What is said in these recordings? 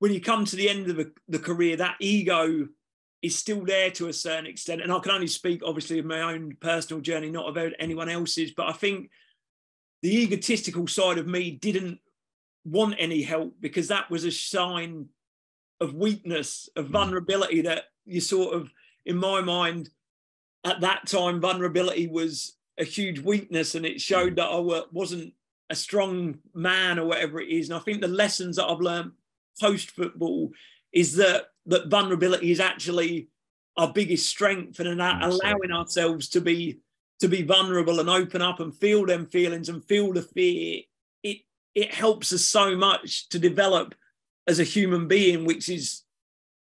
when you come to the end of the career, that ego is still there to a certain extent. And I can only speak, obviously, of my own personal journey, not about anyone else's. But I think the egotistical side of me didn't want any help, because that was a sign of weakness, of vulnerability, that you sort of, in my mind, at that time, vulnerability was a huge weakness, and it showed that I wasn't a strong man or whatever it is. And I think the lessons that I've learned post-football is that vulnerability is actually our biggest strength, and allowing ourselves to be vulnerable and open up and feel them feelings and feel the fear. It helps us so much to develop as a human being, which is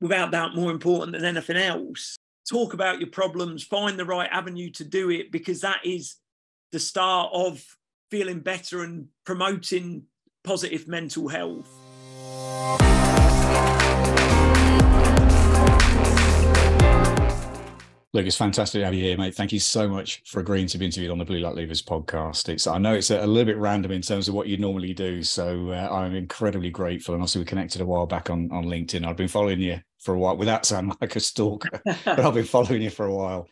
without doubt more important than anything else. Talk about your problems, find the right avenue to do it, because that is the start of feeling better and promoting positive mental health. Luke, it's fantastic to have you here, mate. Thank you so much for agreeing to be interviewed on the Blue Light Leavers podcast. I know it's a little bit random in terms of what you normally do, so I'm incredibly grateful. And also, we connected a while back on LinkedIn. I've been following you for a while, without sounding like a stalker, but I've been following you for a while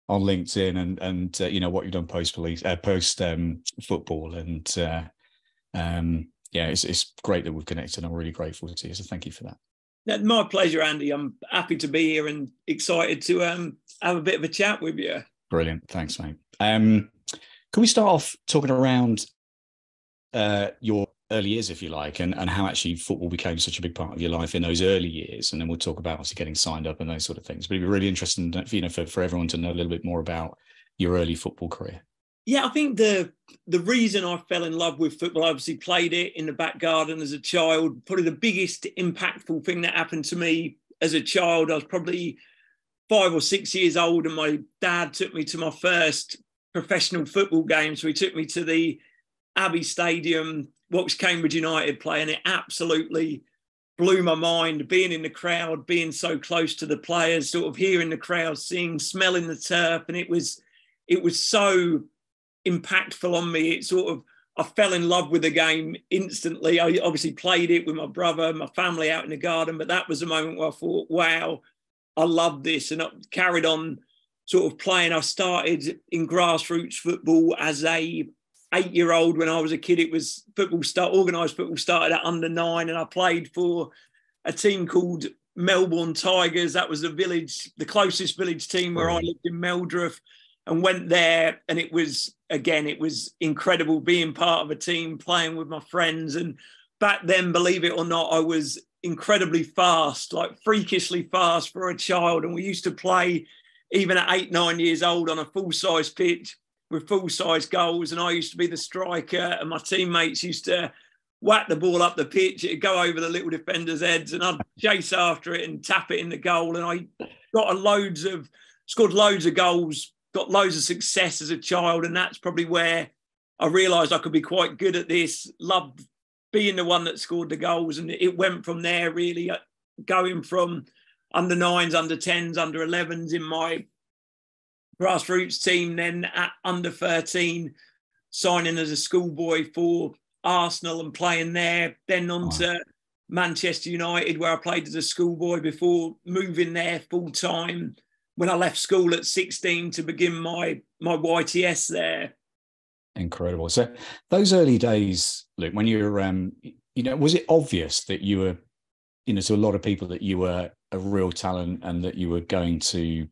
on LinkedIn, and you know what you've done post football, and it's great that we've connected. I'm really grateful to you, so thank you for that. My pleasure, Andy. I'm happy to be here and excited to have a bit of a chat with you. Brilliant. Thanks, mate. Can we start off talking around your early years, if you like, and how actually football became such a big part of your life in those early years? And then we'll talk about obviously getting signed up and those sort of things. But it'd be really interesting, for everyone to know a little bit more about your early football career. Yeah, I think the reason I fell in love with football, I obviously played it in the back garden as a child. Probably the biggest impactful thing that happened to me as a child, I was probably 5 or 6 years old, and my dad took me to my first professional football game. So he took me to the Abbey Stadium, watched Cambridge United play, and it absolutely blew my mind, being in the crowd, being so close to the players, sort of hearing the crowd sing, smelling the turf. And it was so impactful on me. I fell in love with the game instantly. I obviously played it with my brother, my family out in the garden, but that was the moment where I thought, wow, I love this. And I carried on sort of playing. I started in grassroots football as a 8-year-old. When I was a kid, it was organised football started at under 9, and I played for a team called Melbourne Tigers. That was the closest village team where I lived in Meldreth, and went there. And it was incredible being part of a team, playing with my friends. And back then, believe it or not, I was incredibly fast, like freakishly fast for a child. And we used to play even at 8-9 years old on a full-size pitch with full-size goals. And I used to be the striker, and my teammates used to whack the ball up the pitch. It'd go over the little defenders' heads, and I'd chase after it and tap it in the goal. And I scored loads of goals, got loads of success as a child. And that's probably where I realised I could be quite good at this, loved being the one that scored the goals. And it went from there, really, going from under 9s, under 10s, under 11s in my grassroots team, then at under 13, signing as a schoolboy for Arsenal and playing there, then on to Manchester United, where I played as a schoolboy before moving there full time when I left school at 16 to begin my YTS there. Incredible. So those early days, Luke, when you were, was it obvious that you were, to a lot of people, that you were a real talent and that you were going to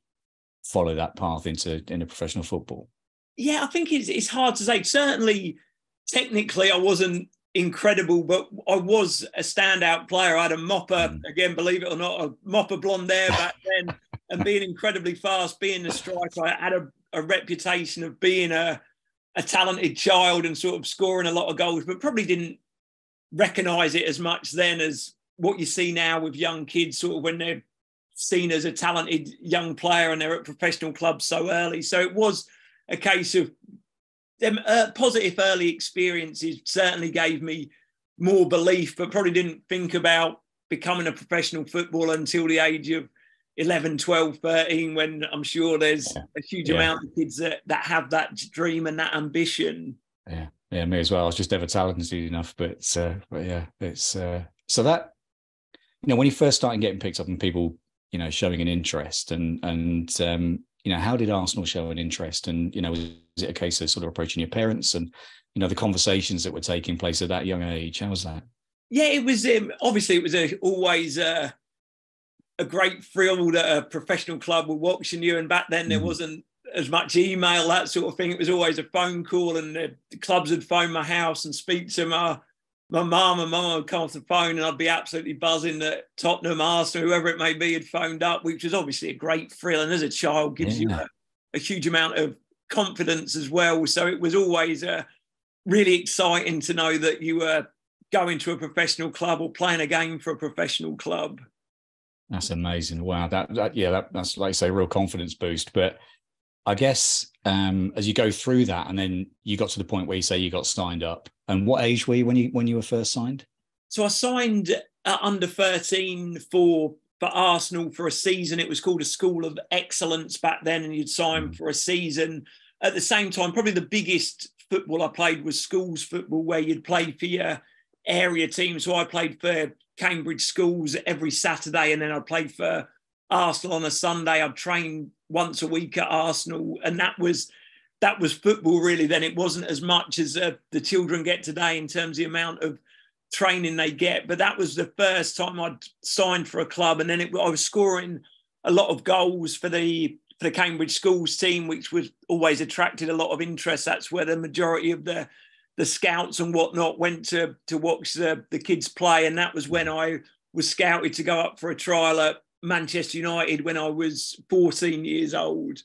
follow that path into professional football? Yeah, I think it's hard to say. Certainly, technically, I wasn't incredible, but I was a standout player. I had a mopper, again, believe it or not, a mopper blonde hair back then, and being incredibly fast, being a striker. I had a reputation of being a talented child and sort of scoring a lot of goals, but probably didn't recognise it as much then as what you see now with young kids, sort of when they're seen as a talented young player and they're at professional clubs so early. So it was a case of them positive early experiences certainly gave me more belief, but probably didn't think about becoming a professional footballer until the age of 11, 12, 13, when I'm sure there's a huge amount of kids that have that dream and that ambition. Yeah, me as well. I was just never talented enough, but yeah, it's so that when you first started getting picked up and people, showing an interest and how did Arsenal show an interest? And, was it a case of sort of approaching your parents and, the conversations that were taking place at that young age? How was that? Yeah, it was, obviously it was always a great thrill that a professional club were watching you. And back then there wasn't as much email, that sort of thing. It was always a phone call, and the clubs would phone my house and speak to my mum, and mum would come off the phone and I'd be absolutely buzzing that Tottenham, Arsenal, whoever it may be, had phoned up, which was obviously a great thrill. And as a child gives you a huge amount of confidence as well. So it was always really exciting to know that you were going to a professional club or playing a game for a professional club. That's amazing. Wow. That's like I say, a real confidence boost. But I guess as you go through that, and then you got to the point where you say you got signed up. And what age were you when you were first signed? So I signed at under 13 for Arsenal for a season. It was called a School of Excellence back then, and you'd sign for a season. At the same time, probably the biggest football I played was schools football, where you'd play for your area team. So I played for Cambridge Schools every Saturday, and then I played for Arsenal on a Sunday. I'd train once a week at Arsenal, and that was football really. Then it wasn't as much as the children get today in terms of the amount of training they get. But that was the first time I'd signed for a club, and then I was scoring a lot of goals for the Cambridge Schools team, which was always attracted a lot of interest. That's where the majority of the scouts and whatnot went to watch the kids play. And that was when I was scouted to go up for a trial at Manchester United when I was 14 years old.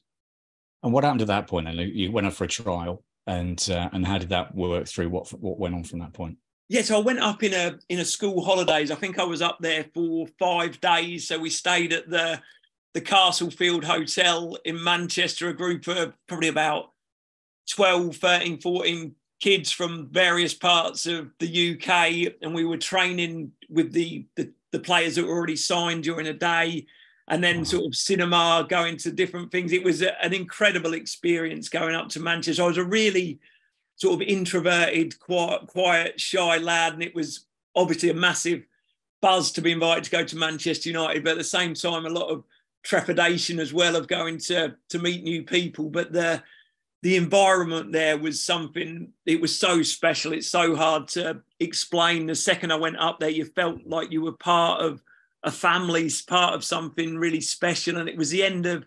And what happened at that point? And you went up for a trial, and how did that work through? What went on from that point? Yeah, so I went up in a school holidays. I think I was up there for 5 days. So we stayed at the Castlefield Hotel in Manchester, a group of probably about 12, 13, 14 kids from various parts of the UK. And we were training with the players that were already signed during the day, and then sort of cinema, going to different things. It was an incredible experience going up to Manchester. I was a really sort of introverted, quiet, shy lad, and it was obviously a massive buzz to be invited to go to Manchester United, but at the same time, a lot of trepidation as well of going to meet new people. But the environment there was something, it was so special. It's so hard to explain. The second I went up there, you felt like you were part of a family, part of something really special. And it was the end of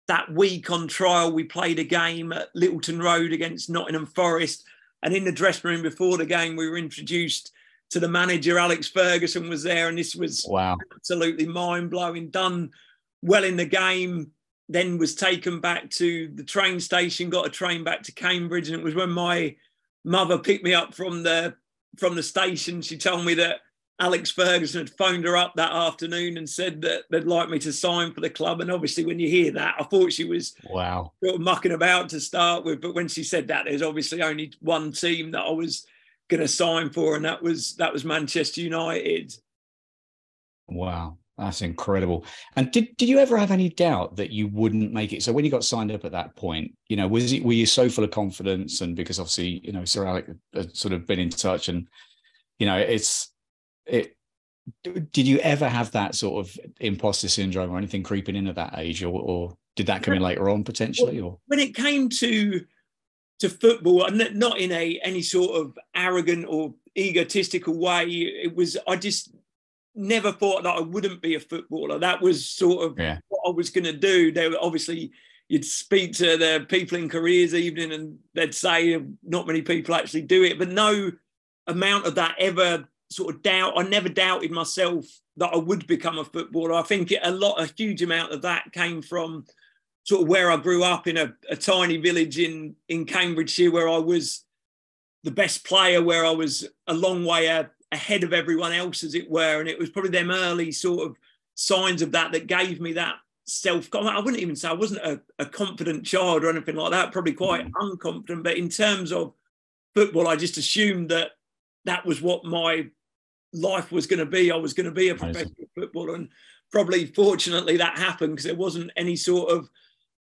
that week on trial. We played a game at Littleton Road against Nottingham Forest. And in the dressing room before the game, we were introduced to the manager. Alex Ferguson was there. And this was absolutely mind-blowing. Done well in the game, then was taken back to the train station, got a train back to Cambridge. And it was when my mother picked me up from the station. She told me that Alex Ferguson had phoned her up that afternoon and said that they'd like me to sign for the club. And obviously when you hear that, I thought she was sort of mucking about to start with. But when she said that, there's obviously only one team that I was going to sign for, and that was Manchester United. Wow. That's incredible. And did you ever have any doubt that you wouldn't make it? So when you got signed up at that point, were you so full of confidence? And because obviously, Sir Alec had sort of been in touch, and, did you ever have that sort of imposter syndrome or anything creeping in at that age, or did that come in later on potentially? Or when it came to football, and not in any sort of arrogant or egotistical way, it was, I just never thought that I wouldn't be a footballer. That was sort of what I was going to do. They were obviously, you'd speak to the people in careers evening and they'd say not many people actually do it, but no amount of that ever sort of doubt. I never doubted myself that I would become a footballer. I think a huge amount of that came from sort of where I grew up in a tiny village in Cambridgeshire, where I was the best player, where I was a long way ahead of everyone else, as it were. And it was probably them early sort of signs of that gave me that I wouldn't even say I wasn't a confident child or anything like that, probably quite unconfident. But in terms of football, I just assumed that was what my life was going to be. I was going to be a professional footballer. And probably fortunately that happened, because there wasn't any sort of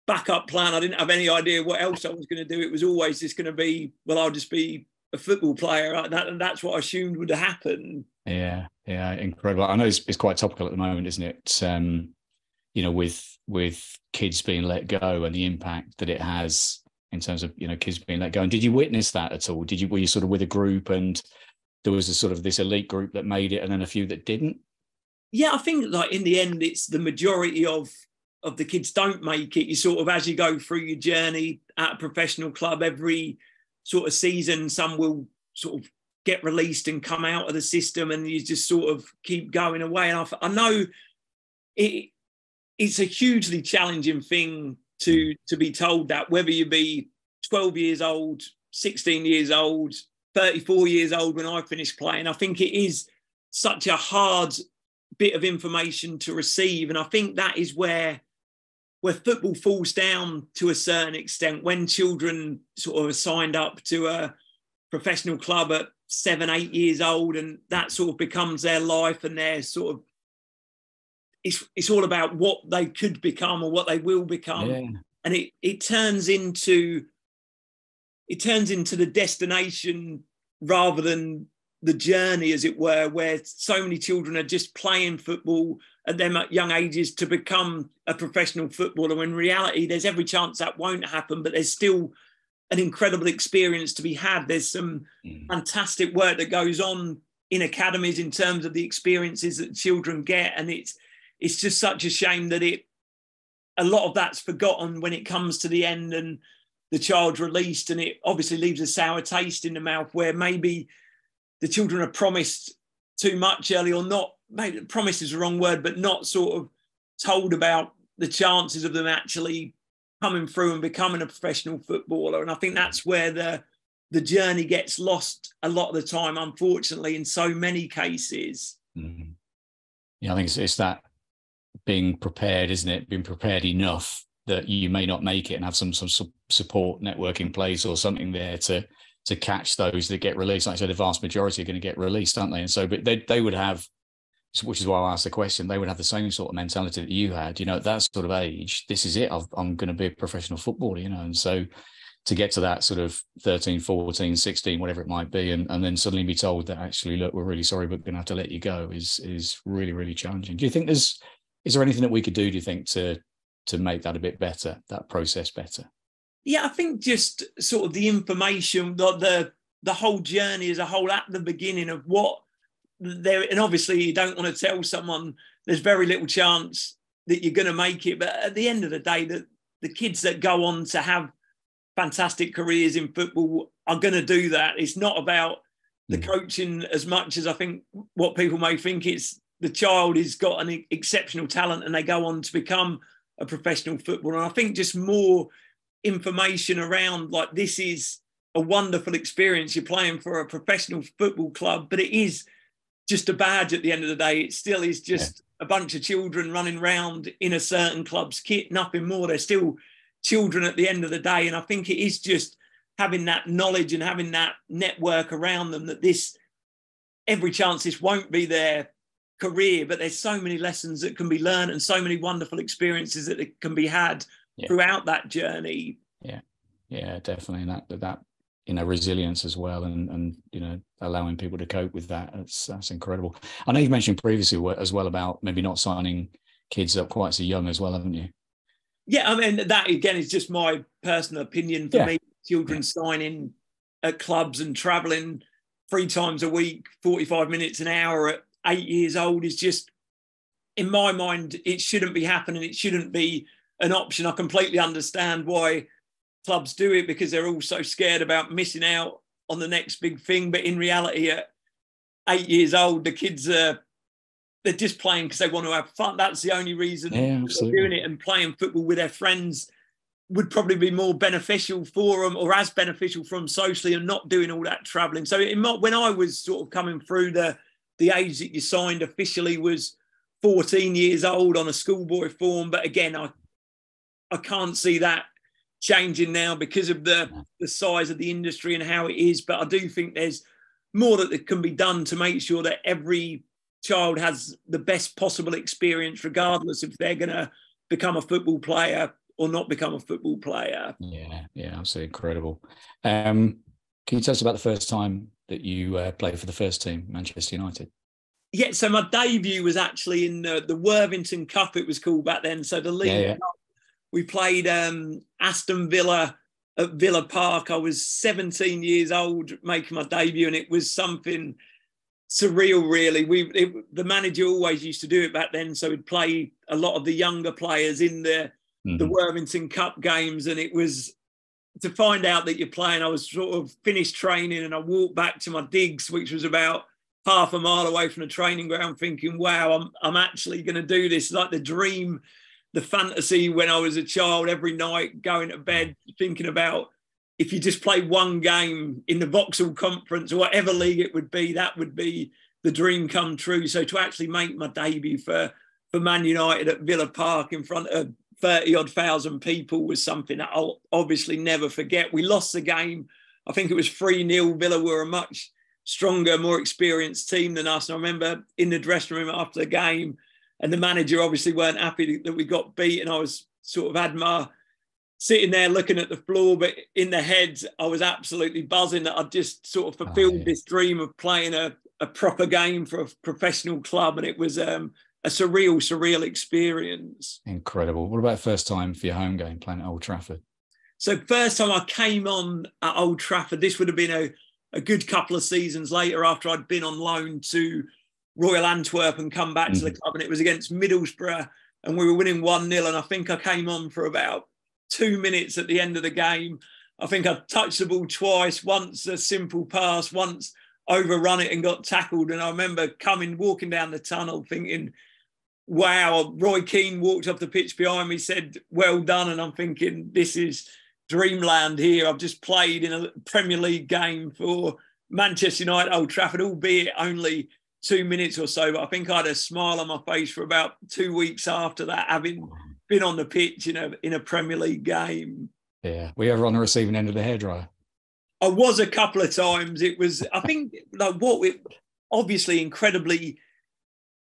backup plan. I didn't have any idea what else I was going to do. It was always just going to be, well, I'll just be a football player. That's what I assumed would happen. Yeah, incredible. I know it's quite topical at the moment, isn't it? With kids being let go and the impact that it has in terms of kids being let go. And did you witness that at all? Were you sort of with a group and there was a sort of this elite group that made it and then a few that didn't? Yeah, I think like in the end, it's the majority of the kids don't make it. You sort of, as you go through your journey at a professional club, every sort of season, some will sort of get released and come out of the system, and you just sort of keep going away. And I know it's a hugely challenging thing to be told that, whether you be 12 years old, 16 years old, 34 years old when I finished playing. I think it is such a hard bit of information to receive. And I think that is where football falls down to a certain extent, when children sort of are signed up to a professional club at 7, 8 years old, and that sort of becomes their life, and they're sort of, it's all about what they could become or what they will become. Yeah. And it turns into the destination rather than the journey, as it were, where so many children are just playing football at them at young ages to become a professional footballer. When in reality, there's every chance that won't happen, but there's still an incredible experience to be had. There's some fantastic work that goes on in academies in terms of the experiences that children get. And it's just such a shame that a lot of that's forgotten when it comes to the end and the child's released, and it obviously leaves a sour taste in the mouth, where maybe the children are promised too much early, or not, maybe promise is the wrong word, but not sort of told about the chances of them actually coming through and becoming a professional footballer. And I think that's where the journey gets lost a lot of the time, unfortunately, in so many cases. Mm-hmm. Yeah, I think it's that being prepared, isn't it? Being prepared enough that you may not make it and have some support network in place or something there to catch those that get released. Like I said, the vast majority are going to get released, aren't they? And so, but they would have, which is why I asked the question, they would have the same sort of mentality that you had, at that sort of age. This is it. I'm going to be a professional footballer, and so to get to that sort of 13, 14, 16, whatever it might be, and then suddenly be told that actually, look, we're really sorry, but we're going to have to let you go is really, really challenging. Do you think is there anything that we could do, do you think, to make that a bit better, that process better? Yeah, I think just sort of the information, the whole journey as a whole at the beginning of what there, and obviously you don't want to tell someone there's very little chance that you're going to make it, but at the end of the day, the kids that go on to have fantastic careers in football are going to do that. It's not about the coaching as much as I think what people may think. It's the child has got an exceptional talent and they go on to become a professional footballer. And I think just more information around, like, this is a wonderful experience. You're playing for a professional football club, but it is just a badge at the end of the day. It still is just a bunch of children running around in a certain club's kit, nothing more. They're still children at the end of the day. And I think it is just having that knowledge and having that network around them, that every chance this won't be their career, but there's so many lessons that can be learned and so many wonderful experiences that can be had throughout that journey. Yeah, definitely. And that resilience as well, and allowing people to cope with that. That's incredible. I know you've mentioned previously as well about maybe not signing kids up quite so young as well, haven't you? Yeah, I mean, that again is just my personal opinion. For me, children signing at clubs and travelling 3 times a week, 45 minutes an hour at 8 years old is just, in my mind, it shouldn't be happening. It shouldn't be an option. I completely understand why clubs do it, because they're all so scared about missing out on the next big thing. But in reality, at 8 years old, the kids they're just playing because they want to have fun. That's the only reason they're doing it. And playing football with their friends would probably be more beneficial for them, or as beneficial for them socially, and not doing all that travelling. So when I was sort of coming through, the age that you signed officially was 14 years old on a schoolboy form. But again, I can't see that changing now because of the size of the industry and how it is. But I do think there's more that can be done to make sure that every child has the best possible experience, regardless if they're going to become a football player or not become a football player. Yeah, absolutely incredible. Can you tell us about the first time that you played for the first team, Manchester United? Yeah, so my debut was actually in the Worthington Cup, it was called back then. So the league, Yeah. we played Aston Villa at Villa Park. I was 17 years old making my debut, and it was something surreal, really. The manager always used to do it back then, so we'd play a lot of the younger players in the Worthington Cup games, and it was to find out that you're playing. I was sort of finished training, and I walked back to my digs, which was about half a mile away from the training ground, thinking, wow, I'm actually going to do this. Like the dream, the fantasy when I was a child, every night going to bed thinking about if you just play one game in the Vauxhall Conference or whatever league it would be, that would be the dream come true. So to actually make my debut for Man United at Villa Park in front of 30-odd thousand people was something that I'll obviously never forget. We lost the game. I think it was 3-0. Villa were a much stronger, more experienced team than us. And I remember in the dressing room after the game, and the manager obviously weren't happy that we got beat. And I was sort of had my sitting there looking at the floor, but in the head, I was absolutely buzzing that I'd just sort of fulfilled this dream of playing a proper game for a professional club. And it was a surreal experience. Incredible. What about first time for your home game playing at Old Trafford? So first time I came on at Old Trafford, this would have been a good couple of seasons later after I'd been on loan to Royal Antwerp and come back to the club, and it was against Middlesbrough, and we were winning 1-0, and I think I came on for about 2 minutes at the end of the game. I think I touched the ball twice, once a simple pass, once overrun it and got tackled. And I remember walking down the tunnel thinking, wow. Roy Keane walked off the pitch behind me, said, well done. And I'm thinking, this is dreamland here. I've just played in a Premier League game for Manchester United, Old Trafford, albeit only 2 minutes or so. But I think I had a smile on my face for about 2 weeks after that, having been on the pitch in a Premier League game. Yeah. Were you ever on the receiving end of the hairdryer? I was a couple of times. It was, I think, obviously incredibly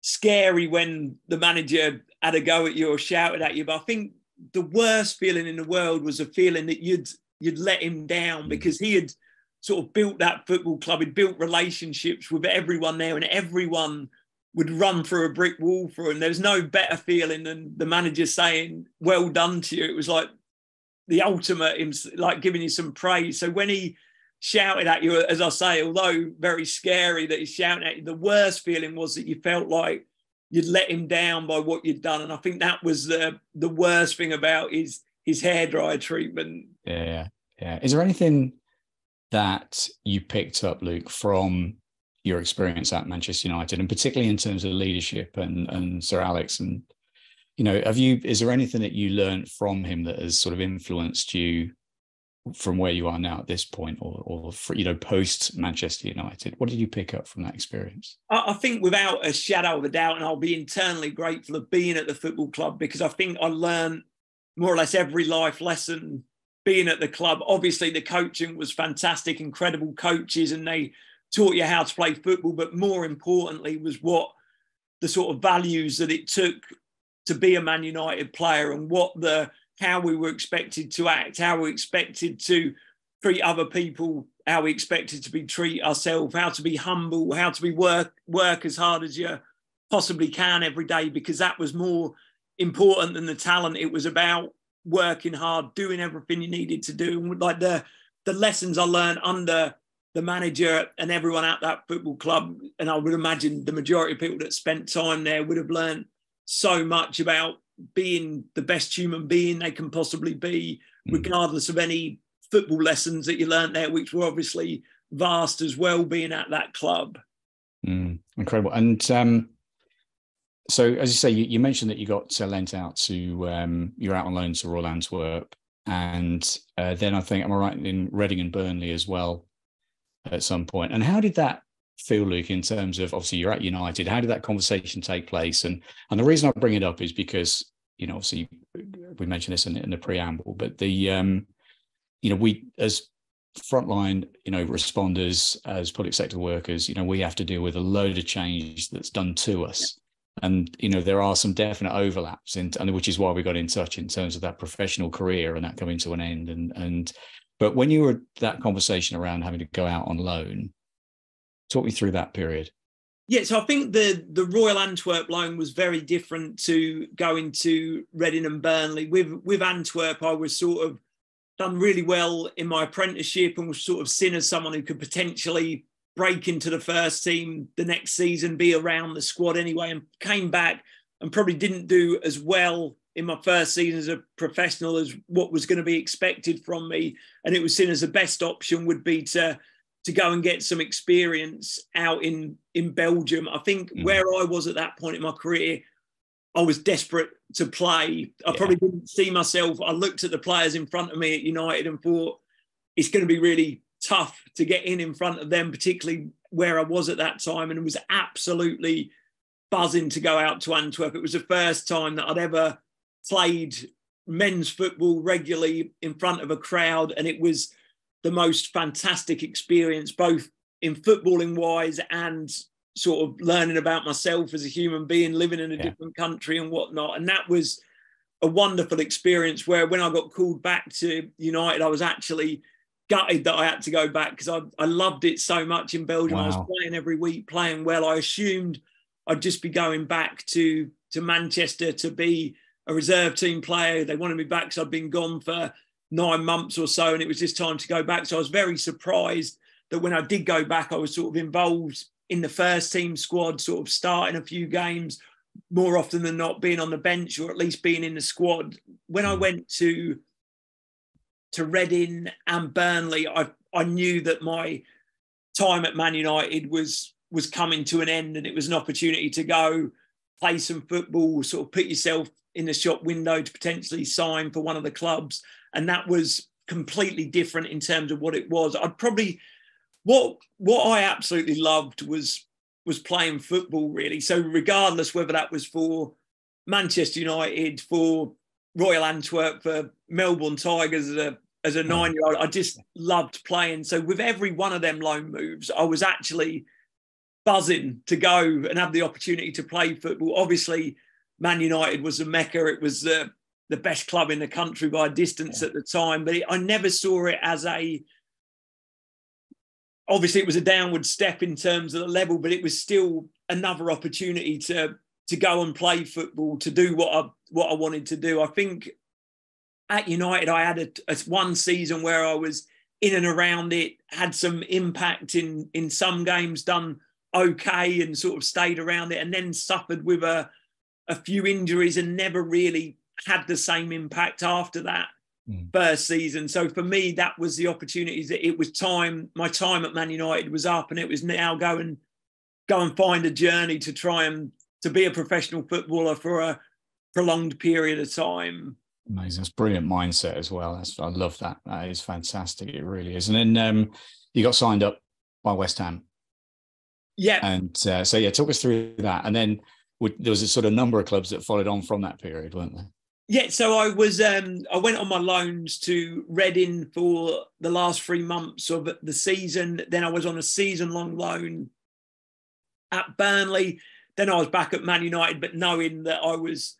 scary when the manager had a go at you or shouted at you. But I think the worst feeling in the world was a feeling that you'd let him down, because he had sort of built that football club. He'd built relationships with everyone there, and everyone would run through a brick wall for him. There was no better feeling than the manager saying, well done to you. It was like the ultimate, like giving you some praise. So when he shouted at you, as I say, although very scary that he's shouting at you, the worst feeling was that you felt like you'd let him down by what you'd done. And I think that was the worst thing about his hairdryer treatment. Yeah. Is there anything that you picked up, Luke, from your experience at Manchester United, and particularly in terms of leadership and Sir Alex, and is there anything that you learned from him that has sort of influenced you from where you are now at this point, or post Manchester United? What did you pick up from that experience? I think without a shadow of a doubt, and I'll be eternally grateful of being at the football club, because I think I learned more or less every life lesson being at the club. Obviously, the coaching was fantastic, incredible coaches, and they taught you how to play football. But more importantly was what the sort of values that it took to be a Man United player, and how we were expected to act, how we expected to treat other people, how we expected to treat ourselves, how to be humble, how to be work as hard as you possibly can every day, because that was more important than the talent. It was about working hard, doing everything you needed to do. And like the lessons I learned under the manager and everyone at that football club, and I would imagine the majority of people that spent time there would have learned so much about being the best human being they can possibly be, regardless of any football lessons that you learned there, which were obviously vast as well, being at that club. Incredible. And so, as you say, you mentioned that you got lent out to, you're out on loan to Royal Antwerp, and then I think, am I right, in Reading and Burnley as well at some point. And how did that feel, Luke, in terms of, obviously you're at United, how did that conversation take place? And the reason I bring it up is because, obviously we mentioned this in the preamble, but we as frontline, responders, as public sector workers, we have to deal with a load of change that's done to us. And, there are some definite overlaps, and which is why we got in touch in terms of that professional career and that coming to an end. And But when you were that conversation around having to go out on loan, talk me through that period. Yeah, so I think the Royal Antwerp loan was very different to going to Reading and Burnley. With Antwerp, I was sort of done really well in my apprenticeship and was sort of seen as someone who could potentially break into the first team the next season, be around the squad anyway, and came back and probably didn't do as well in my first season as a professional as what was going to be expected from me. And it was seen as the best option would be to go and get some experience out in Belgium. I think where I was at that point in my career, I was desperate to play. I probably didn't see myself. I looked at the players in front of me at United and thought, it's going to be really tough to get in front of them, particularly where I was at that time. And it was absolutely buzzing to go out to Antwerp. It was the first time that I'd ever played men's football regularly in front of a crowd. And it was the most fantastic experience, both in footballing wise and sort of learning about myself as a human being, living in a different country and whatnot. And that was a wonderful experience where when I got called back to United, I was actually gutted that I had to go back because I loved it so much in Belgium. Wow. I was playing every week, playing well. I assumed I'd just be going back to Manchester to be a reserve team player. They wanted me back because I'd been gone for 9 months or so and it was just time to go back. So I was very surprised that when I did go back, I was sort of involved in the first team squad, sort of starting a few games, more often than not being on the bench or at least being in the squad. When I went to Reading and Burnley, I knew that my time at Man United was coming to an end and it was an opportunity to go play some football, sort of put yourself in the shop window to potentially sign for one of the clubs. And that was completely different in terms of what it was. I'd probably, what I absolutely loved was playing football, really. So regardless whether that was for Manchester United, for Royal Antwerp, for Melbourne Tigers as a 9-year-old, I just loved playing. So with every one of them loan moves, I was actually buzzing to go and have the opportunity to play football. Obviously, Man United was a mecca. It was the best club in the country by a distance at the time. But I never saw it as obviously it was a downward step in terms of the level, but it was still another opportunity to go and play football, to do what I wanted to do. I think at United, I had a one season where I was in and around it, had some impact in some games, done okay and sort of stayed around it, and then suffered with a few injuries and never really had the same impact after that first season. So for me, that was the opportunities. That it was time. My time at Man United was up, and it was now go and find a journey to try and to be a professional footballer for a prolonged period of time. Amazing. That's brilliant mindset as well. I love that. That is fantastic. It really is. And then you got signed up by West Ham. Yeah. And talk us through that. And then there was a sort of number of clubs that followed on from that period, weren't there? Yeah, so I went on my loans to Reading for the last 3 months of the season. Then I was on a season-long loan at Burnley. Then I was back at Man United, but knowing that I was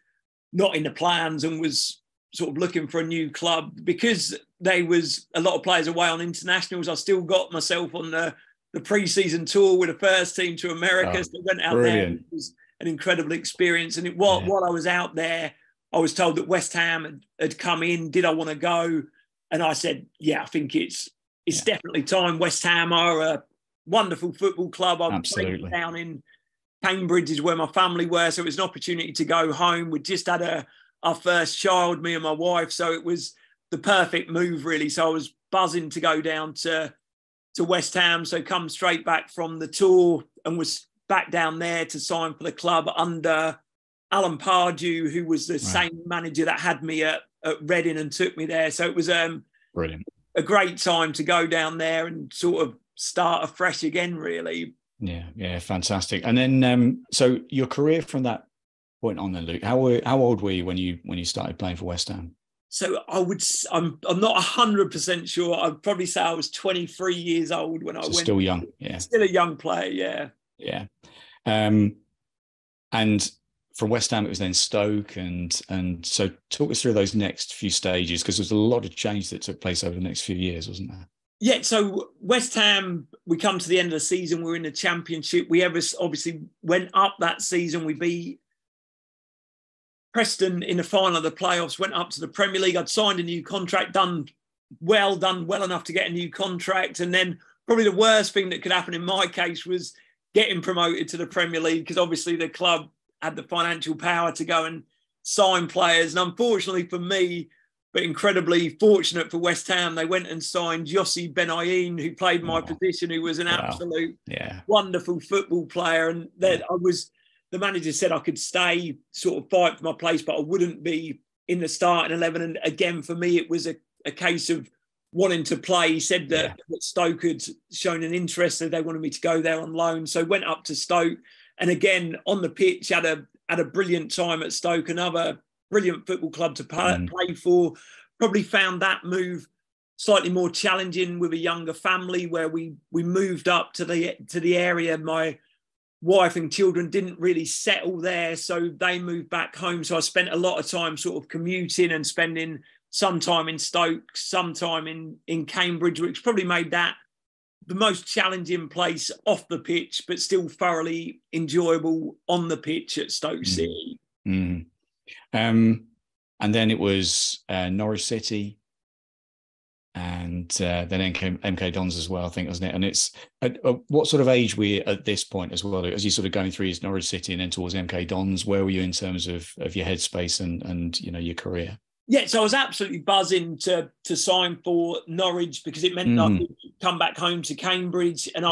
not in the plans and was sort of looking for a new club. Because there was a lot of players away on internationals, I still got myself on the pre-season tour with the first team to America. So I went out there. It was an incredible experience. And while I was out there, I was told that West Ham had come in. Did I want to go? And I said, yeah, I think it's definitely time. West Ham are a wonderful football club. I'm playing down in Cambridge is where my family were. So it was an opportunity to go home. We just had our first child, me and my wife. So it was the perfect move, really. So I was buzzing to go down to West Ham. So come straight back from the tour and was back down there to sign for the club under Alan Pardew, who was the same manager that had me at Reading and took me there. So it was brilliant, a great time to go down there and sort of start afresh again, really. Yeah, fantastic. And then, so your career from that point on, then, Luke, how old were you when you started playing for West Ham? So I'm not 100% sure. I'd probably say I was 23 years old when I went. Still young, yeah. Still a young player, yeah. Yeah. And from West Ham, it was then Stoke, and so talk us through those next few stages, because there's a lot of change that took place over the next few years, wasn't there? Yeah, so West Ham, we come to the end of the season, we're in the Championship. We obviously went up that season. We beat Preston in the final of the playoffs, went up to the Premier League. I'd signed a new contract, done well enough to get a new contract. And then probably the worst thing that could happen in my case was getting promoted to the Premier League, because obviously the club had the financial power to go and sign players. And unfortunately for me, but incredibly fortunate for West Ham, they went and signed Yossi Benayoun, who played my position, who was an absolute wonderful football player. And that the manager said I could stay, sort of fight for my place, but I wouldn't be in the starting 11. And again, for me, it was a case of wanting to play. He said that Stoke had shown an interest, that they wanted me to go there on loan. So went up to Stoke, and again, on the pitch, had a brilliant time at Stoke, another brilliant football club to play for. Probably found that move slightly more challenging with a younger family, where we moved up to the area. My wife and children didn't really settle there, so they moved back home. So I spent a lot of time sort of commuting and spending some time in Stoke, some time in Cambridge, which probably made that the most challenging place off the pitch, but still thoroughly enjoyable on the pitch at Stoke City. Mm. And then it was Norwich City, and then MK Dons as well, I think, wasn't it? And it's what sort of age were you at this point as well, as you sort of going through his Norwich City and then towards MK Dons? Where were you in terms of your headspace and your career? Yeah, so I was absolutely buzzing to sign for Norwich, because it meant that I could come back home to Cambridge, and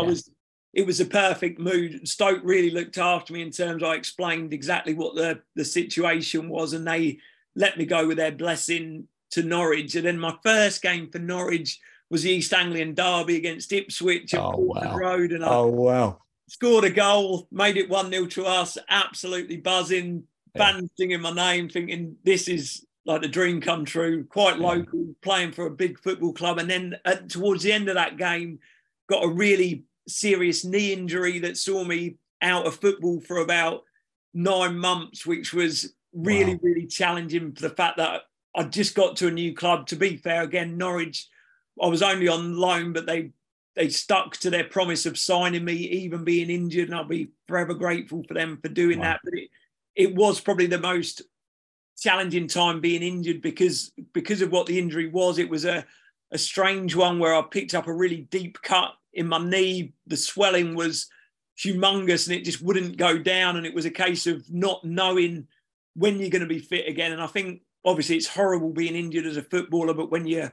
it was a perfect mood. Stoke really looked after me in terms, I explained exactly what the situation was, and they let me go with their blessing to Norwich. And then my first game for Norwich was the East Anglian derby against Ipswich at Portland Road. And I scored a goal, made it 1-0 to us, absolutely buzzing, fans singing my name, thinking this is like the dream come true, quite local, playing for a big football club. And then towards the end of that game, got a really serious knee injury that saw me out of football for about 9 months, which was really, really challenging, for the fact that I just got to a new club. To be fair, again, Norwich, I was only on loan, but they stuck to their promise of signing me, even being injured, and I'll be forever grateful for them for doing that. But it was probably the most challenging time being injured, because of what the injury was. It was a strange one where I picked up a really deep cut in my knee. The swelling was humongous and it just wouldn't go down. And it was a case of not knowing when you're going to be fit again. And I think obviously it's horrible being injured as a footballer, but when you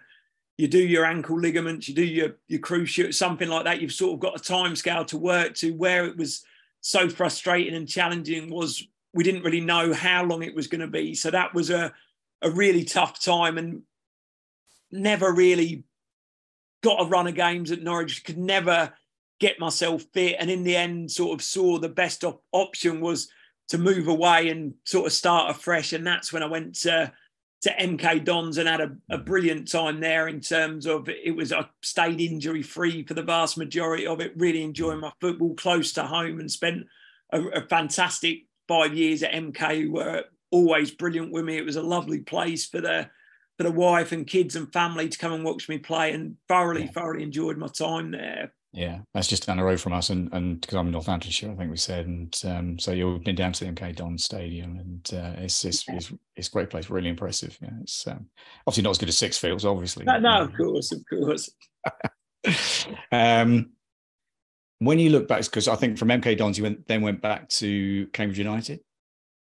do your ankle ligaments, you do your cruciate, something like that, you've sort of got a time scale to work to. Where it was so frustrating and challenging was we didn't really know how long it was going to be. So that was a really tough time, and never really got a run of games at Norwich, could never get myself fit. And in the end, sort of saw the best option was to move away and sort of start afresh. And that's when I went to MK Dons and had a brilliant time there, in terms of I stayed injury free for the vast majority of it, really enjoying my football close to home, and spent a fantastic 5 years at MK, who were always brilliant with me. It was a lovely place for the wife and kids and family to come and watch me play, and thoroughly enjoyed my time there. Yeah, that's just down the road from us, and because I'm in Northamptonshire, I think we said, and so you've been down to the MK Dons Stadium, and it's a great place, really impressive. Yeah, it's obviously not as good as Sixfields, obviously. No, of course. When you look back, because I think from MK Dons you went back to Cambridge United.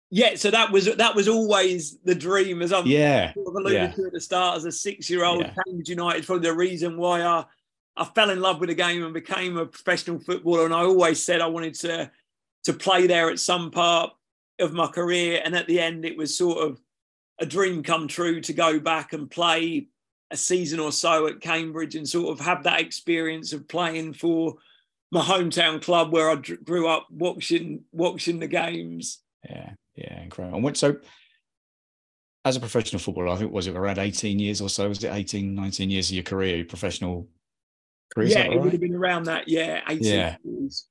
Yeah, so that was always the dream, as I've sort of alluded to at the start. As a 6-year-old, Cambridge United is probably the reason why I fell in love with the game and became a professional footballer. And I always said I wanted to play there at some part of my career. And at the end, it was sort of a dream come true to go back and play a season or so at Cambridge, and sort of have that experience of playing for my hometown club where I grew up watching the games. Yeah, incredible. And so as a professional footballer, I think, was it around 18 years or so? Was it 18, 19 years of your career, your professional career? Yeah, it would have been around that, 18 years.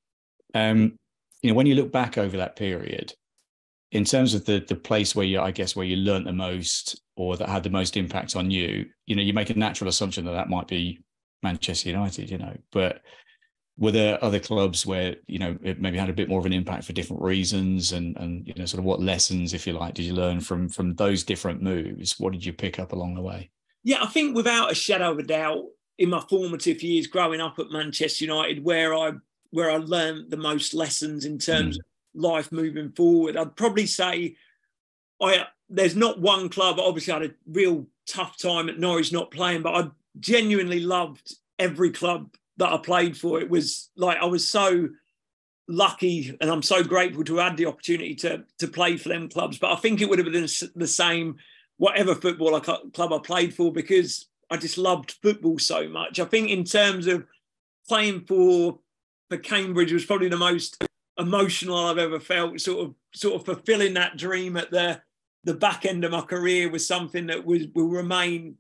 When you look back over that period, in terms of the place where I guess where you learnt the most or that had the most impact on you, you make a natural assumption that might be Manchester United, but were there other clubs where, it maybe had a bit more of an impact for different reasons and sort of what lessons, if you like, did you learn from those different moves? What did you pick up along the way? Yeah, I think without a shadow of a doubt, in my formative years growing up at Manchester United, where I learned the most lessons in terms of life moving forward, I'd probably say there's not one club. Obviously, I had a real tough time at Norwich not playing, but I genuinely loved every club that I played for. It was like I was so lucky and I'm so grateful to have had the opportunity to play for them clubs. But I think it would have been the same whatever football club I played for, because I just loved football so much. I think in terms of playing for Cambridge was probably the most emotional I've ever felt. Sort of fulfilling that dream at the back end of my career was something that will remain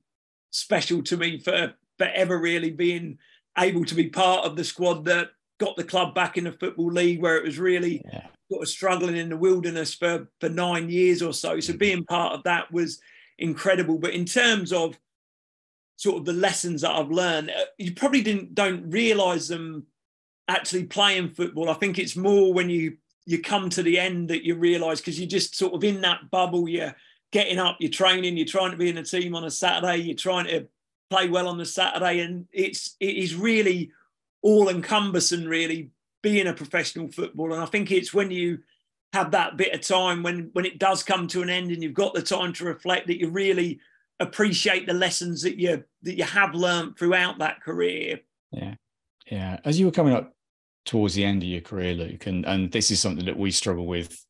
special to me for forever, really, being able to be part of the squad that got the club back in the Football League, where it was really sort of struggling in the wilderness for 9 years or so. So being part of that was incredible. But in terms of sort of the lessons that I've learned, you probably don't realise them actually playing football. I think it's more when you come to the end that you realise, because you're just sort of in that bubble, you're getting up, you're training, you're trying to be in a team on a Saturday, you're trying to play well on the Saturday, and it is really all-encompassing, really, being a professional footballer. And I think it's when you have that bit of time, when it does come to an end and you've got the time to reflect, that you really appreciate the lessons that you have learned throughout that career. Yeah. As you were coming up towards the end of your career, Luke, and this is something that we struggle with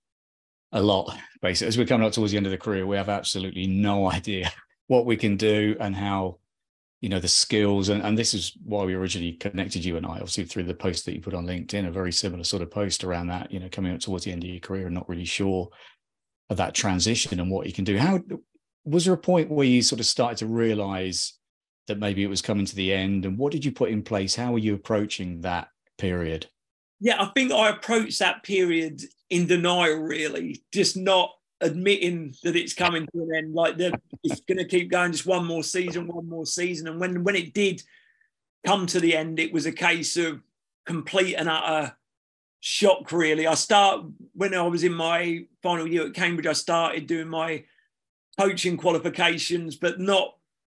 a lot, basically. As we're coming up towards the end of the career, we have absolutely no idea what we can do and how, the skills. And this is why we originally connected, you and I, obviously through the post that you put on LinkedIn, a very similar sort of post around that, coming up towards the end of your career and not really sure of that transition and what you can do. How was there a point where you sort of started to realize that maybe it was coming to the end, and what did you put in place? How were you approaching that period? Yeah, I think I approached that period in denial, really, just not admitting that it's coming to an end. Like it's going to keep going, just one more season. And when it did come to the end, it was a case of complete and utter shock, really. When I was in my final year at Cambridge, I started doing my coaching qualifications, but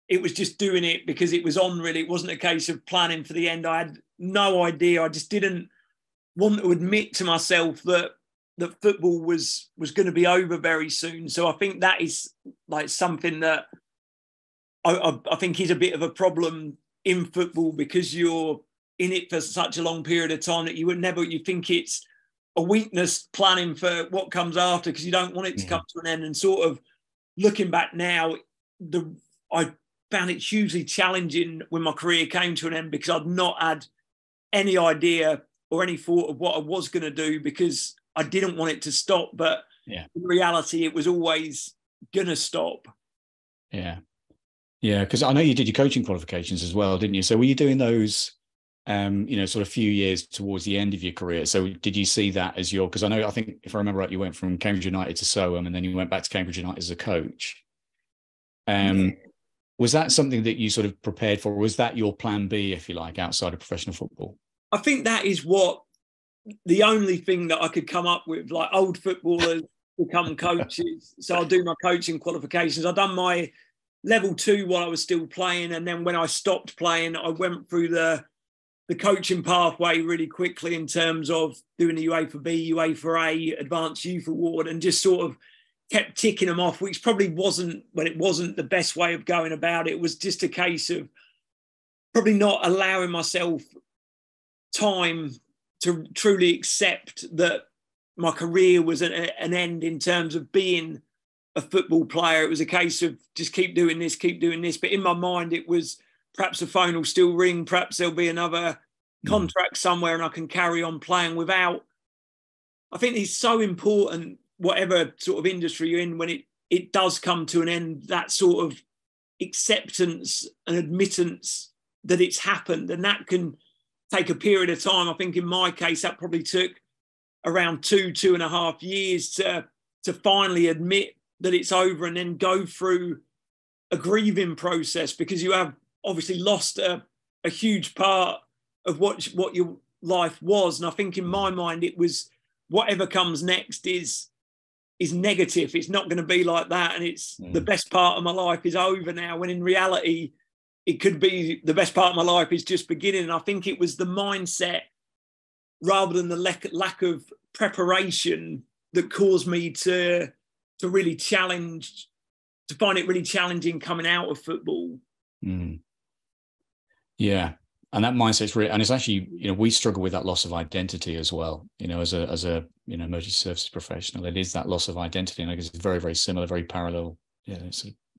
it was just doing it because it was on, really. It wasn't a case of planning for the end. I had no idea. I just didn't want to admit to myself that football was going to be over very soon. So I think that is like something that I think is a bit of a problem in football, because you're in it for such a long period of time that you think it's a weakness planning for what comes after, because you don't want it to come to an end. And sort of looking back now, I found it hugely challenging when my career came to an end, because I'd not had any idea or any thought of what I was going to do, because I didn't want it to stop. But in reality, it was always going to stop. Yeah. Because I know you did your coaching qualifications as well, didn't you? So were you doing those, sort of few years towards the end of your career? So did you see that as because I think if I remember right, you went from Cambridge United to Soham, and then you went back to Cambridge United as a coach. Was that something that you sort of prepared for? Or was that your plan B, if you like, outside of professional football? I think that is the only thing that I could come up with. Like, old footballers become coaches. So I'll do my coaching qualifications. I've done my level 2 while I was still playing. And then when I stopped playing, I went through the coaching pathway really quickly in terms of doing the UEFA B, UEFA A, Advanced Youth Award, and just sort of kept ticking them off, which probably wasn't the best way of going about it. It was just a case of probably not allowing myself time to truly accept that my career was an end in terms of being a football player. It was a case of just keep doing this. But in my mind, it was perhaps the phone will still ring. Perhaps there'll be another contract somewhere and I can carry on playing without. I think it's so important, whatever sort of industry you're in, when it does come to an end, that sort of acceptance and admittance that it's happened. And that can take a period of time. I think in my case, that probably took around 2.5 years to to finally admit that it's over and then go through a grieving process, because you have obviously lost a huge part of what your life was. And I think in my mind, it was whatever comes next is negative. It's not going to be like that. And it's the best part of my life is over now, when in reality, it could be the best part of my life is just beginning. And I think it was the mindset rather than the lack of preparation that caused me to really challenge, to find it really challenging coming out of football. Yeah. And that mindset's really, and it's actually, we struggle with that loss of identity as well. As a emergency services professional, it is that loss of identity, and I guess it's very, very similar, very parallel,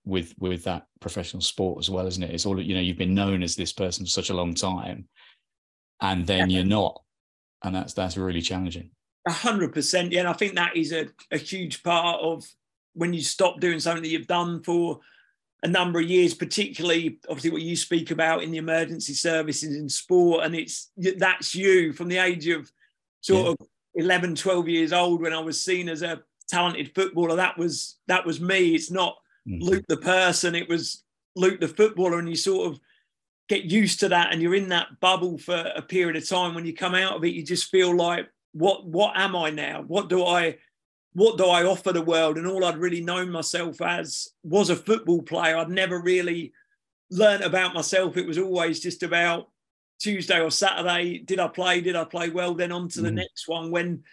with that professional sport as well, isn't it? It's all, you've been known as this person for such a long time, and then you're not, and that's really challenging. 100%, yeah. And I think that is a huge part of when you stop doing something that you've done for a number of years, particularly obviously what you speak about in the emergency services in sport. And that's you from the age of sort of 11, 12 years old, when I was seen as a talented footballer. That was me. It's not Luke the person, it was Luke the footballer. And you sort of get used to that, and you're in that bubble for a period of time. When you come out of it, you just feel like, what am I now? What do I offer the world? And all I'd really known myself as was a football player. I'd never really learnt about myself. It was always just about Tuesday or Saturday. Did I play well? Then on to the next one. When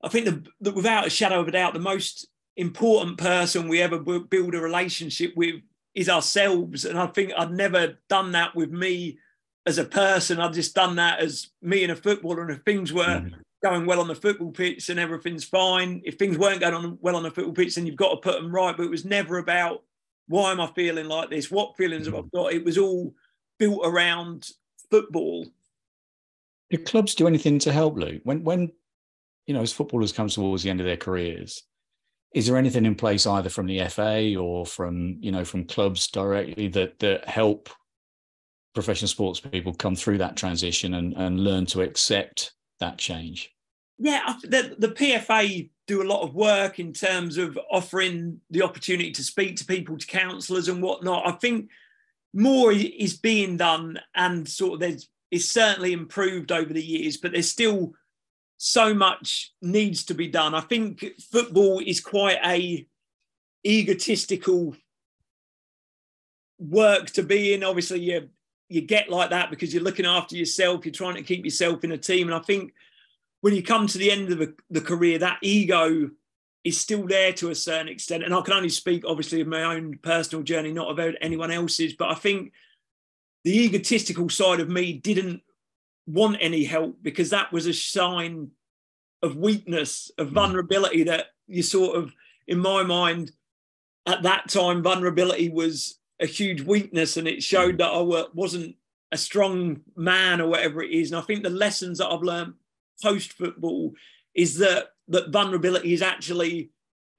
I think that without a shadow of a doubt, the most important person we ever build a relationship with is ourselves. And I think I'd never done that with me as a person. I'd just done that as me and a footballer. And if things were going well on the football pitch, then everything's fine. If things weren't going on well on the football pitch, then you've got to put them right. But it was never about, why am I feeling like this? What feelings have I got? It was all built around football. Do clubs do anything to help, Luke? When as footballers come towards the end of their careers, is there anything in place either from the FA or from clubs directly that help professional sports people come through that transition and learn to accept that change? Yeah, the PFA do a lot of work in terms of offering the opportunity to speak to people, to counsellors and whatnot. I think more is being done, and sort of it's certainly improved over the years, but there's still so much needs to be done. I think football is quite a egotistical work to be in. Obviously, you get like that because you're looking after yourself, you're trying to keep yourself in a team. And I think when you come to the end of the career, that ego is still there to a certain extent. And I can only speak, obviously, of my own personal journey, not about anyone else's. But I think the egotistical side of me didn't want any help, because that was a sign of weakness, of vulnerability, that you sort of, in my mind, at that time, vulnerability was a huge weakness, and it showed that I wasn't a strong man or whatever it is. And I think the lessons that I've learned post-football is that vulnerability is actually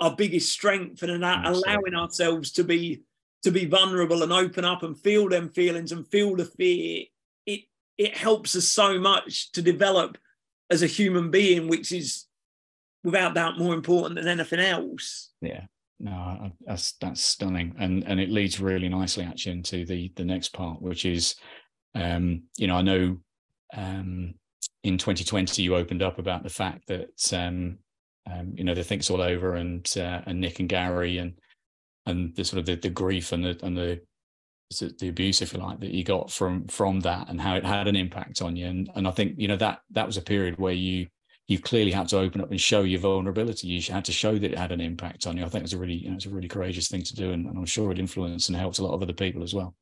our biggest strength, and allowing ourselves to be vulnerable and open up and feel them feelings and feel the fear. It helps us so much to develop as a human being, which is without doubt more important than anything else. Yeah. No, that's stunning, and it leads really nicely actually into the next part, which is, I know in 2020 you opened up about the fact that they think it's all over, and Nick and Gary and the sort of the grief and the abuse, if you like, that you got from that, and how it had an impact on you, and I think that was a period where you clearly had to open up and show your vulnerability. You had to show that it had an impact on you. I think it's a really courageous thing to do, and I'm sure it influenced and helped a lot of other people as well.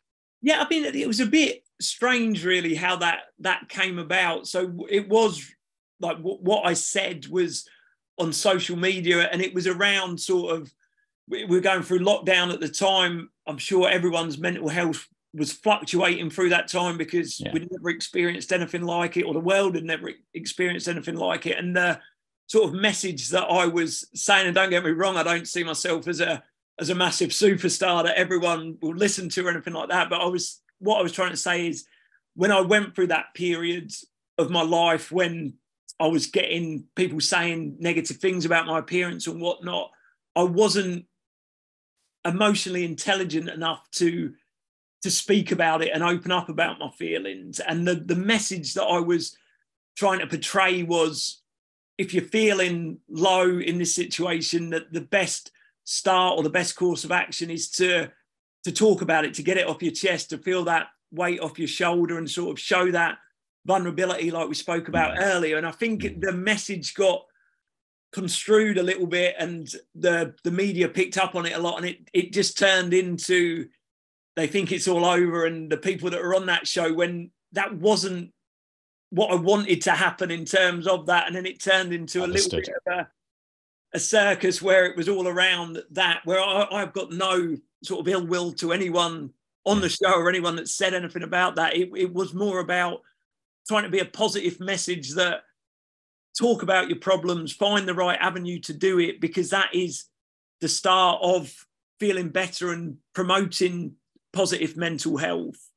Yeah, I mean, it was a bit strange, really, how that came about. So it was like what I said was on social media, and it was around sort of, we were going through lockdown at the time. I'm sure everyone's mental health was fluctuating through that time, because we'd never experienced anything like it, or the world had never experienced anything like it. And the sort of message that I was saying, and don't get me wrong, I don't see myself as a massive superstar that everyone will listen to or anything like that. But what I was trying to say is, when I went through that period of my life when I was getting people saying negative things about my appearance and whatnot, I wasn't emotionally intelligent enough to speak about it and open up about my feelings. And the message that I was trying to portray was, if you're feeling low in this situation, that the best start or the best course of action is to talk about it, to get it off your chest, to feel that weight off your shoulder and sort of show that vulnerability like we spoke about earlier. And I think the message got construed a little bit, and the media picked up on it a lot, and it just turned into, they think it's all over, and the people that were on that show, when that wasn't what I wanted to happen in terms of that. And then it turned into a little bit of a circus where it was all around that, where I've got no sort of ill will to anyone on the show or anyone that said anything about that. It was more about trying to be a positive message, that talk about your problems, find the right avenue to do it, because that is the start of feeling better and promoting positive mental health.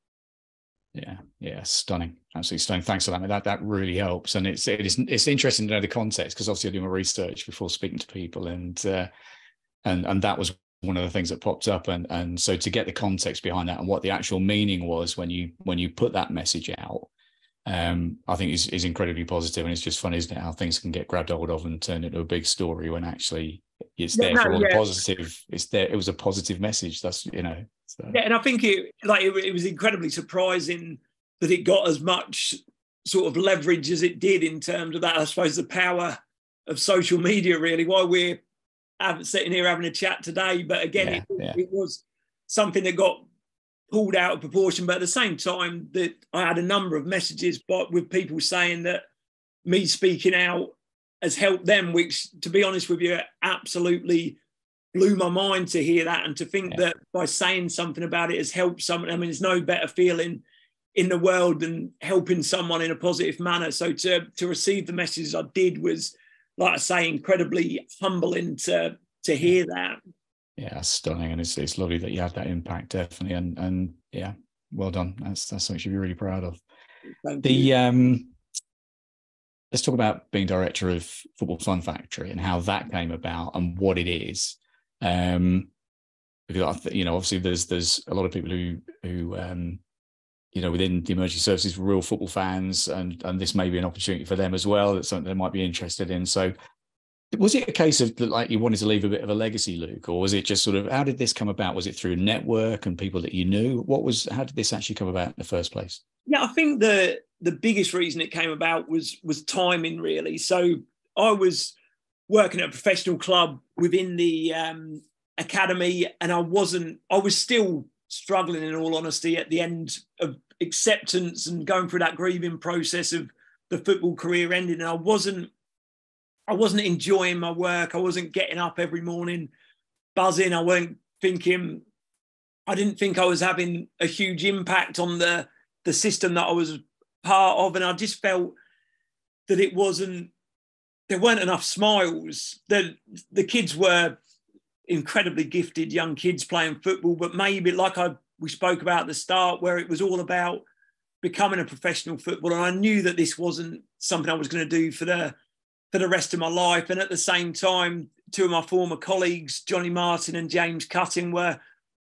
Yeah, stunning, absolutely stunning. Thanks for that. That really helps, and it's interesting to know the context, because obviously I do my research before speaking to people, and that was one of the things that popped up, and so to get the context behind that and what the actual meaning was when you put that message out, I think is incredibly positive. And it's just funny, isn't it, how things can get grabbed hold of and turned into a big story when actually it's there for all the positive. It's there. It was a positive message. That's, you know. So. Yeah, and I think it was incredibly surprising that it got as much sort of leverage as it did in terms of that. I suppose the power of social media, really, while we're sitting here having a chat today. But again, it was something that got pulled out of proportion. But at the same time, that I had a number of messages, but with people saying that me speaking out has helped them, which, to be honest with you, absolutely blew my mind to hear that, and to think that by saying something about it has helped someone. I mean, there's no better feeling in the world than helping someone in a positive manner. So to receive the messages I did was, like I say, incredibly humbling to hear that. Yeah, stunning, and it's lovely that you had that impact, definitely, and yeah, well done. That's something you should be really proud of. Thank you. Let's talk about being director of Football Fun Factory and how that came about and what it is. Because obviously there's a lot of people who within the emergency services, real football fans, and this may be an opportunity for them as well. That's something they might be interested in. So, was it a case of like you wanted to leave a bit of a legacy, Luke, or was it just sort of, how did this come about? Was it through network and people that you knew? How did this actually come about in the first place? Yeah, I think the biggest reason it came about was timing, really. So I was working at a professional club within the academy, and I was still struggling, in all honesty, at the end of acceptance and going through that grieving process of the football career ending. And I wasn't enjoying my work. I wasn't getting up every morning buzzing. I didn't think I was having a huge impact on the system that I was part of. And I just felt that there weren't enough smiles. The kids were incredibly gifted young kids playing football, but maybe we spoke about at the start, where it was all about becoming a professional footballer. And I knew that this wasn't something I was going to do for the rest of my life. And at the same time, two of my former colleagues, Johnny Martin and James Cutting, were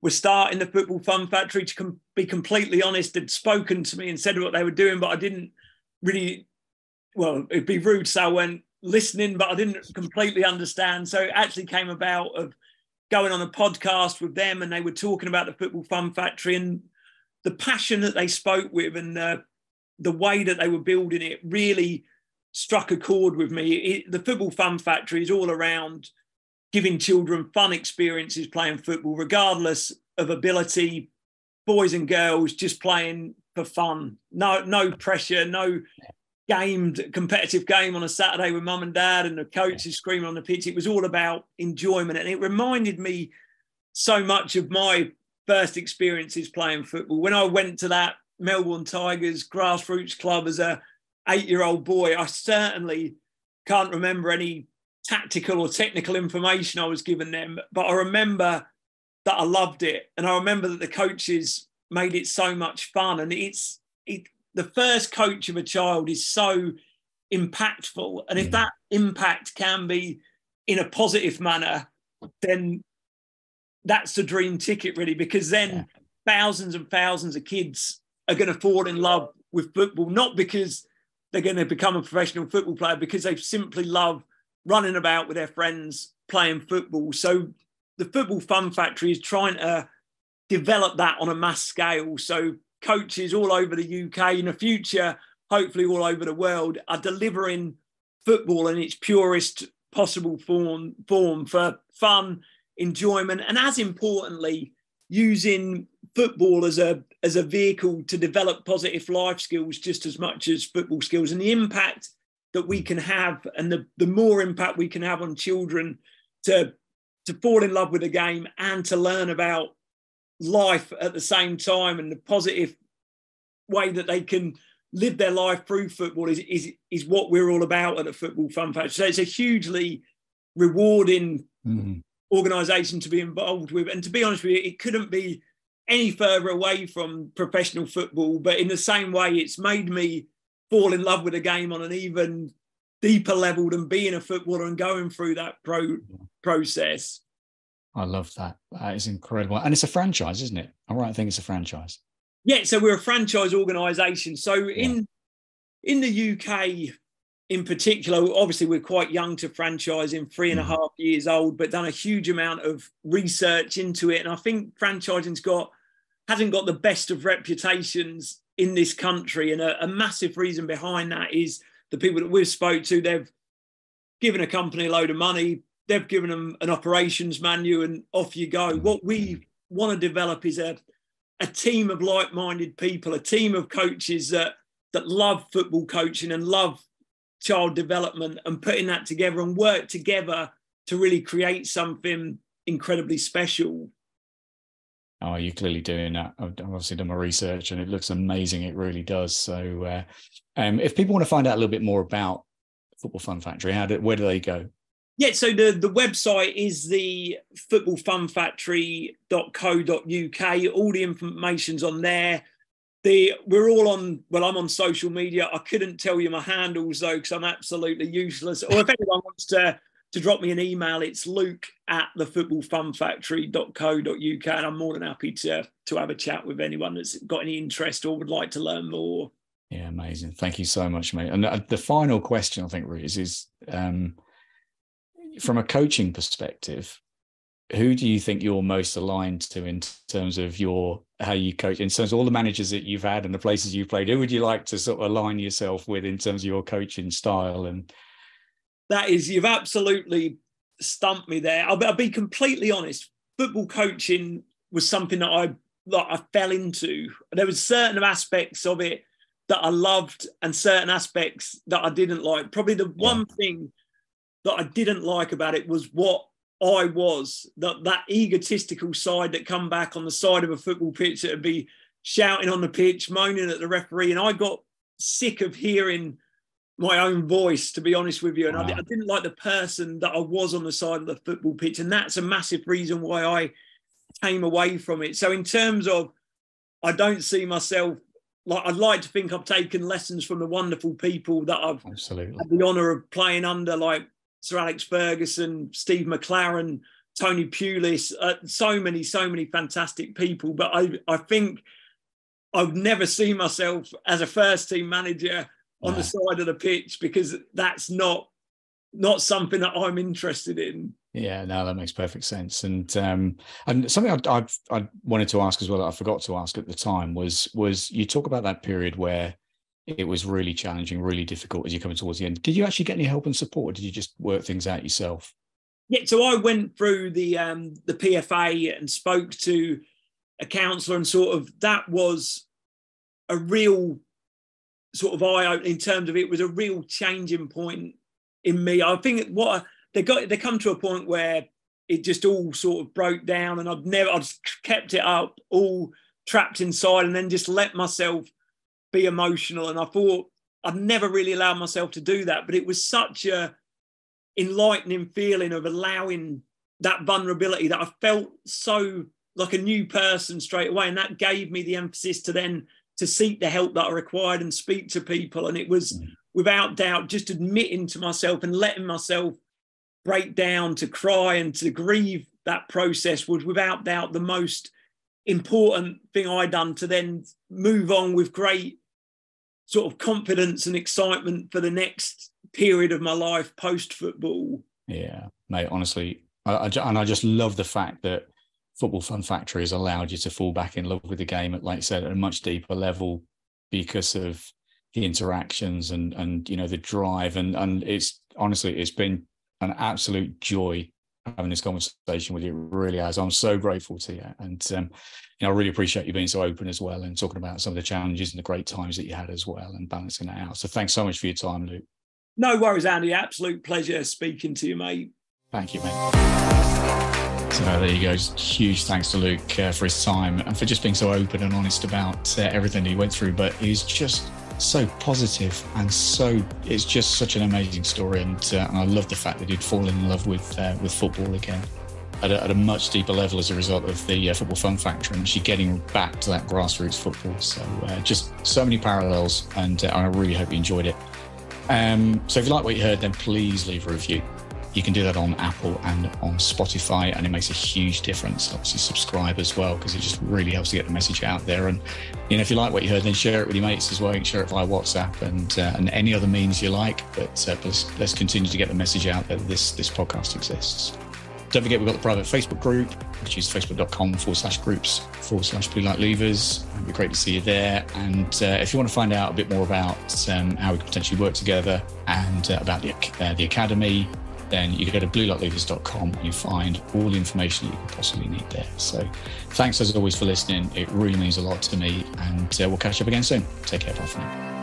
starting the Football Fun Factory. To be completely honest, had spoken to me and said what they were doing, but I didn't really, well, it'd be rude to say I weren't listening, but I didn't completely understand. So it actually came about of going on a podcast with them, and they were talking about the Football Fun Factory, and the passion that they spoke with and the way that they were building it really struck a chord with me. The Football Fun Factory is all around giving children fun experiences playing football, regardless of ability, boys and girls just playing for fun. No pressure, no competitive game on a Saturday with mum and dad and the coach is screaming on the pitch. It was all about enjoyment. And it reminded me so much of my first experiences playing football. When I went to that Melbourne Tigers grassroots club as a 8-year-old boy, I certainly can't remember any tactical or technical information I was given them, but I remember that I loved it. And I remember that the coaches made it so much fun. And the first coach of a child is so impactful. And if that impact can be in a positive manner, then that's the dream ticket, really, because then thousands and thousands of kids are going to fall in love with football, not because they're going to become a professional football player, because they simply love running about with their friends playing football. So the Football Fun Factory is trying to develop that on a mass scale. So coaches all over the UK, in the future, hopefully all over the world, are delivering football in its purest possible form for fun, enjoyment, and as importantly, using football as a vehicle to develop positive life skills just as much as football skills. And the impact that we can have, and the more impact we can have on children to fall in love with the game and to learn about life at the same time, and the positive way that they can live their life through football is what we're all about at the Football Fun Factory. So it's a hugely rewarding organisation to be involved with. And to be honest with you, it couldn't be any further away from professional football. But in the same way, it's made me fall in love with the game on an even deeper level than being a footballer and going through that process. I love that. That is incredible. And it's a franchise, isn't it? All right, I think it's a franchise. Yeah, so we're a franchise organisation. So in the UK in particular, obviously we're quite young to franchising, 3.5 years old, but done a huge amount of research into it. And I think franchising's hasn't got the best of reputations in this country. And a massive reason behind that is the people that we've spoke to, they've given a company a load of money, they've given them an operations manual, and off you go. What we want to develop is a team of like-minded people, a team of coaches that love football coaching and love child development, and putting that together and work together to really create something incredibly special. Oh, you're clearly doing that. I've obviously done my research and it looks amazing. It really does. So if people want to find out a little bit more about Football Fun Factory, where do they go? Yeah, so the website is the footballfunfactory.co.uk. All the information's on there. We're all on, well, I'm on social media. I couldn't tell you my handles though, because I'm absolutely useless. Or if anyone wants to drop me an email, it's luke@thefootballfunfactory.co.uk. And I'm more than happy to have a chat with anyone that's got any interest or would like to learn more. Yeah, amazing. Thank you so much, mate. And the final question, I think, is from a coaching perspective, who do you think you're most aligned to in terms of how you coach, in terms of all the managers that you've had and the places you've played? Who would you like to sort of align yourself with in terms of your coaching style? And you've absolutely stumped me there. I'll be completely honest. Football coaching was something that I fell into. There was certain aspects of it that I loved and certain aspects that I didn't like. Probably the one thing that I didn't like about it was what I was, that egotistical side that come back on the side of a football pitch that would be shouting on the pitch, moaning at the referee. And I got sick of hearing my own voice, to be honest with you. And I didn't like the person that I was on the side of the football pitch. And that's a massive reason why I came away from it. So in terms of, I don't see myself, I'd like to think I've taken lessons from the wonderful people that I've had the honour of playing under, like Sir Alex Ferguson, Steve McLaren, Tony Pulis, so many fantastic people. But I think I'd never see myself as a first team manager on the side of the pitch, because that's not something that I'm interested in. Yeah, no, that makes perfect sense. And something I wanted to ask as well that I forgot to ask at the time was you talk about that period where it was really challenging, really difficult as you're coming towards the end. Did you actually get any help and support, or did you just work things out yourself? Yeah, so I went through the PFA and spoke to a counsellor, and sort of that was a real sort of eye-opening in terms of, it was a real changing point in me. I think they come to a point where it just all sort of broke down, and I just kept it up, all trapped inside, and then just let myself be emotional. And I thought I'd never really allowed myself to do that, but it was such a enlightening feeling of allowing that vulnerability that I felt so like a new person straight away. And that gave me the emphasis to seek the help that I required and speak to people. And it was without doubt, just admitting to myself and letting myself break down, to cry and to grieve that process was without doubt the most important thing I'd done to then move on with great sort of confidence and excitement for the next period of my life post-football. Yeah, mate, honestly, I just love the fact that Football Fun Factory has allowed you to fall back in love with the game at, like I said, at a much deeper level because of the interactions and you know, the drive. And it's honestly, it's been an absolute joy having this conversation with you. It really has. I'm so grateful to you. And, you know, I really appreciate you being so open as well and talking about some of the challenges and the great times that you had as well and balancing that out. So thanks so much for your time, Luke. No worries, Andy. Absolute pleasure speaking to you, mate. Thank you, mate. So there you go. Huge thanks to Luke for his time and for just being so open and honest about everything he went through. But he's just so positive and it's just such an amazing story. And I love the fact that he'd fallen in love with football again at a much deeper level as a result of the Football Fun Factory and actually getting back to that grassroots football. So just so many parallels, and I really hope you enjoyed it. So if you like what you heard, then please leave a review. You can do that on Apple and on Spotify, and it makes a huge difference. Obviously, subscribe as well, because it just really helps to get the message out there. And you know, if you like what you heard, then share it with your mates as well. You can share it via WhatsApp and any other means you like. But let's continue to get the message out that this podcast exists. Don't forget, we've got the private Facebook group, which is facebook.com/groups/Blue Light Levers. It'd be great to see you there. And if you want to find out a bit more about how we can potentially work together and about the academy, then you can go to bluelightlevers.com and you find all the information that you can possibly need there. So thanks as always for listening. It really means a lot to me, and we'll catch up again soon. Take care. Bye for now.